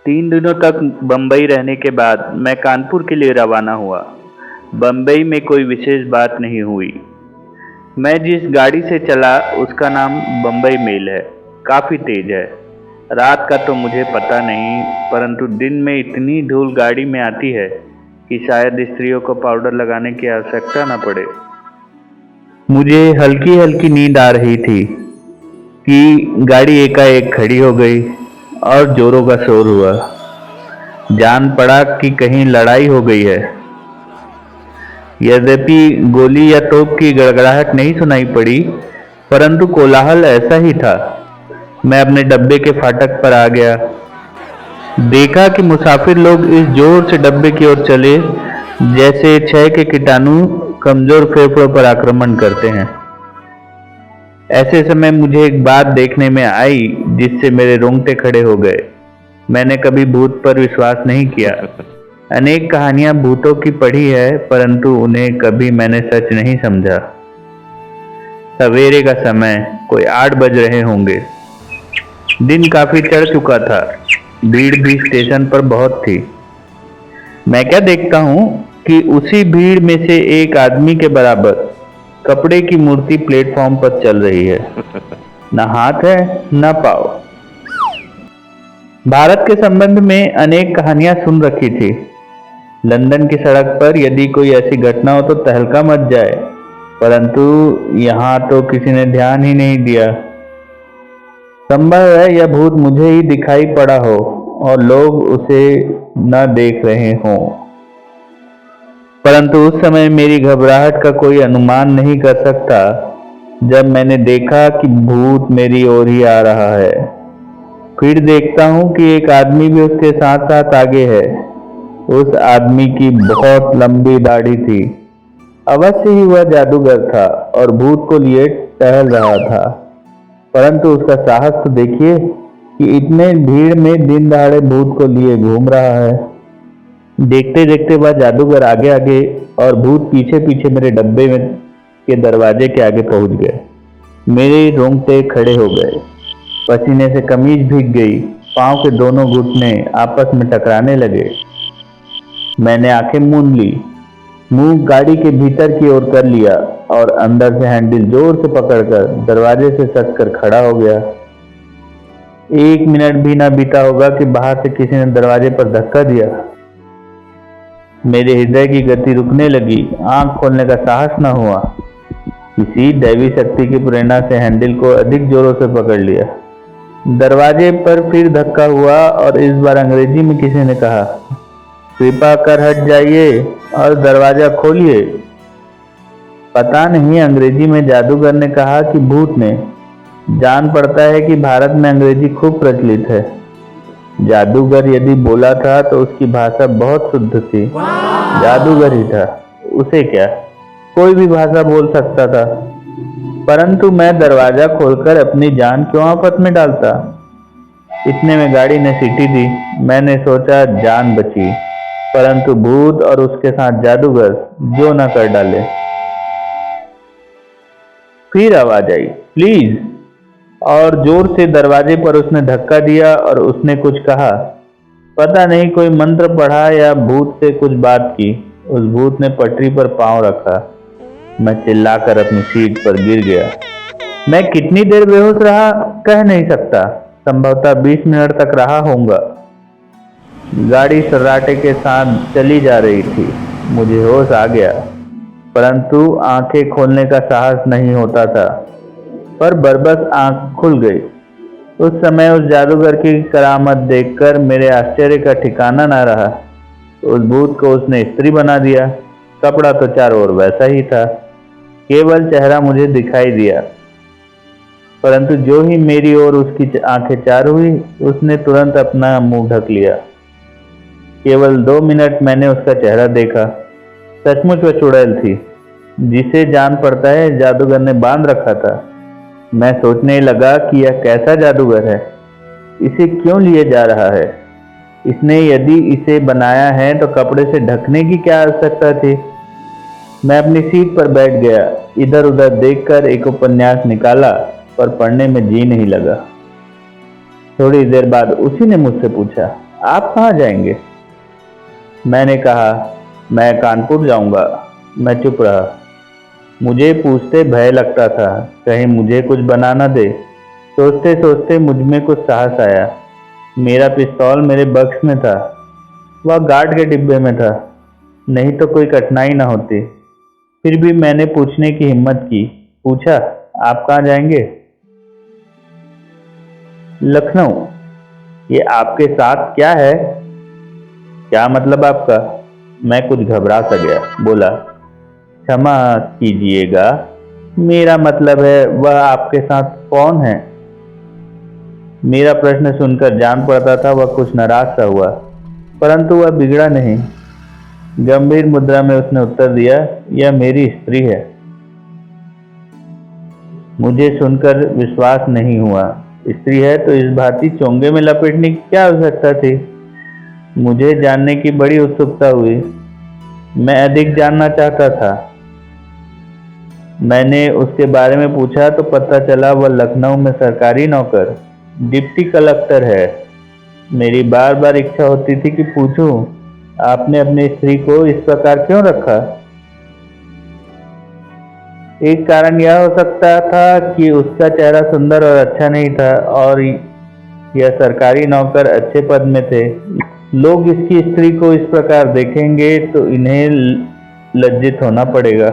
3 दिनों तक बम्बई रहने के बाद मैं कानपुर के लिए रवाना हुआ। बम्बई में कोई विशेष बात नहीं हुई। मैं जिस गाड़ी से चला उसका नाम बम्बई मेल है। काफ़ी तेज है। रात का तो मुझे पता नहीं, परंतु दिन में इतनी धूल गाड़ी में आती है कि शायद स्त्रियों को पाउडर लगाने की आवश्यकता न पड़े। मुझे हल्की हल्की नींद आ रही थी कि गाड़ी एकाएक खड़ी हो गई और जोरों का शोर हुआ। जान पड़ा कि कहीं लड़ाई हो गई है। यद्यपि गोली या तोप की गड़गड़ाहट नहीं सुनाई पड़ी, परंतु कोलाहल ऐसा ही था। मैं अपने डब्बे के फाटक पर आ गया। देखा कि मुसाफिर लोग इस जोर से डब्बे की ओर चले जैसे क्षय के कीटाणु कमजोर फेफड़ों पर आक्रमण करते हैं। ऐसे समय मुझे एक बात देखने में आई जिससे मेरे रोंगटे खड़े हो गए। मैंने कभी भूत पर विश्वास नहीं किया। अनेक कहानियां भूतों की पढ़ी है, परंतु उन्हें कभी मैंने सच नहीं समझा। सवेरे का समय, कोई 8 बज रहे होंगे। दिन काफी चढ़ चुका था। भीड़ भी स्टेशन पर बहुत थी। मैं क्या देखता हूँ कि उसी भीड़ में से एक आदमी के बराबर कपड़े की मूर्ति प्लेटफॉर्म पर चल रही है। न हाथ है न पाँव। भारत के संबंध में अनेक कहानियां सुन रखी थी। लंदन की सड़क पर यदि कोई ऐसी घटना हो तो तहलका मच जाए, परंतु यहाँ तो किसी ने ध्यान ही नहीं दिया। संभव है यह भूत मुझे ही दिखाई पड़ा हो और लोग उसे न देख रहे हों, परंतु उस समय मेरी घबराहट का कोई अनुमान नहीं कर सकता जब मैंने देखा कि भूत मेरी ओर ही आ रहा है। फिर देखता हूँ कि एक आदमी भी उसके साथ साथ आगे है। उस आदमी की बहुत लंबी दाढ़ी थी। अवश्य ही वह जादूगर था और भूत को लिए टहल रहा था, परंतु उसका साहस तो देखिए कि इतने भीड़ में दिन दहाड़े भूत को लिए घूम रहा है। देखते देखते वह जादूगर आगे आगे और भूत पीछे पीछे मेरे डब्बे में के दरवाजे के आगे पहुंच गए। मेरे रोंगटे खड़े हो गए। पसीने से कमीज भीग गई। पांव के दोनों घुटने आपस में टकराने लगे। मैंने आंखें मूंद ली, मुंह गाड़ी के भीतर की ओर कर लिया और अंदर से हैंडल जोर से पकड़कर दरवाजे से सटकर खड़ा हो गया। 1 मिनट भी ना बीता होगा कि बाहर से किसी ने दरवाजे पर धक्का दिया। मेरे हृदय की गति रुकने लगी। आंख खोलने का साहस न हुआ। किसी दैवी शक्ति की प्रेरणा से हैंडल को अधिक जोरों से पकड़ लिया। दरवाजे पर फिर धक्का हुआ और इस बार अंग्रेजी में किसी ने कहा, कृपा कर हट जाइए और दरवाजा खोलिए। पता नहीं अंग्रेजी में जादूगर ने कहा कि भूत ने। जान पड़ता है कि भारत में अंग्रेजी खूब प्रचलित है। जादूगर यदि बोला था तो उसकी भाषा बहुत शुद्ध थी। जादूगर ही था, उसे क्या, कोई भी भाषा बोल सकता था। परंतु मैं दरवाजा खोलकर अपनी जान क्यों आफत में डालता। इतने में गाड़ी ने सीटी दी। मैंने सोचा जान बची, परंतु भूत और उसके साथ जादूगर जो न कर डाले। फिर आवाज आई, प्लीज, और जोर से दरवाजे पर उसने धक्का दिया और उसने कुछ कहा। पता नहीं कोई मंत्र पढ़ा या भूत से कुछ बात की। उस भूत ने पटरी पर पांव रखा। मैं चिल्लाकर अपनी सीट पर गिर गया। मैं कितनी देर बेहोश रहा कह नहीं सकता। संभवतः 20 मिनट तक रहा होऊंगा। गाड़ी सन्नाटे के साथ चली जा रही थी। मुझे होश आ गया, परंतु आंखें खोलने का साहस नहीं होता था। पर बरबस आंख खुल गई। उस समय उस जादूगर की करामत देखकर मेरे आश्चर्य का ठिकाना न रहा। उस भूत को उसने स्त्री बना दिया। कपड़ा तो चारों ओर वैसा ही था, केवल चेहरा मुझे दिखाई दिया। परंतु जो ही मेरी ओर उसकी आंखें चार हुई, उसने तुरंत अपना मुंह ढक लिया। केवल 2 मिनट मैंने उसका चेहरा देखा। सचमुच वह चुड़ैल थी, जिसे जान पड़ता है जादूगर ने बांध रखा था। मैं सोचने लगा कि यह कैसा जादूगर है, इसे क्यों लिए जा रहा है। इसने यदि इसे बनाया है तो कपड़े से ढकने की क्या आवश्यकता थी। मैं अपनी सीट पर बैठ गया। इधर उधर देखकर एक उपन्यास निकाला, पर पढ़ने में जी नहीं लगा। थोड़ी देर बाद उसी ने मुझसे पूछा, आप कहाँ जाएंगे? मैंने कहा, मैं कानपुर जाऊंगा। मैं चुप रहा। मुझे पूछते भय लगता था, कहीं मुझे कुछ बना न दे। सोचते सोचते मुझ में कुछ साहस आया। मेरा पिस्तौल मेरे बक्स में था, वह गार्ड के डिब्बे में था। नहीं तो कोई कठिनाई न होती। फिर भी मैंने पूछने की हिम्मत की। पूछा, आप कहाँ जाएंगे? लखनऊ। ये आपके साथ क्या है? क्या मतलब आपका? मैं कुछ घबरा सा गया। बोला, क्षमा कीजिएगा, मेरा मतलब है वह आपके साथ कौन है? मेरा प्रश्न सुनकर जान पड़ता था वह कुछ नाराज सा हुआ, परंतु वह बिगड़ा नहीं। गंभीर मुद्रा में उसने उत्तर दिया, यह मेरी स्त्री है। मुझे सुनकर विश्वास नहीं हुआ। स्त्री है तो इस भांति चोंगे में लपेटने की क्या आवश्यकता थी? मुझे जानने की बड़ी उत्सुकता हुई। मैं अधिक जानना चाहता था। मैंने उसके बारे में पूछा तो पता चला वह लखनऊ में सरकारी नौकर, डिप्टी कलेक्टर है। मेरी बार बार इच्छा होती थी कि पूछूं, आपने अपनी स्त्री को इस प्रकार क्यों रखा? एक कारण यह हो सकता था कि उसका चेहरा सुंदर और अच्छा नहीं था, और यह सरकारी नौकर अच्छे पद में थे। लोग इसकी स्त्री को इस प्रकार देखेंगे तो इन्हें लज्जित होना पड़ेगा।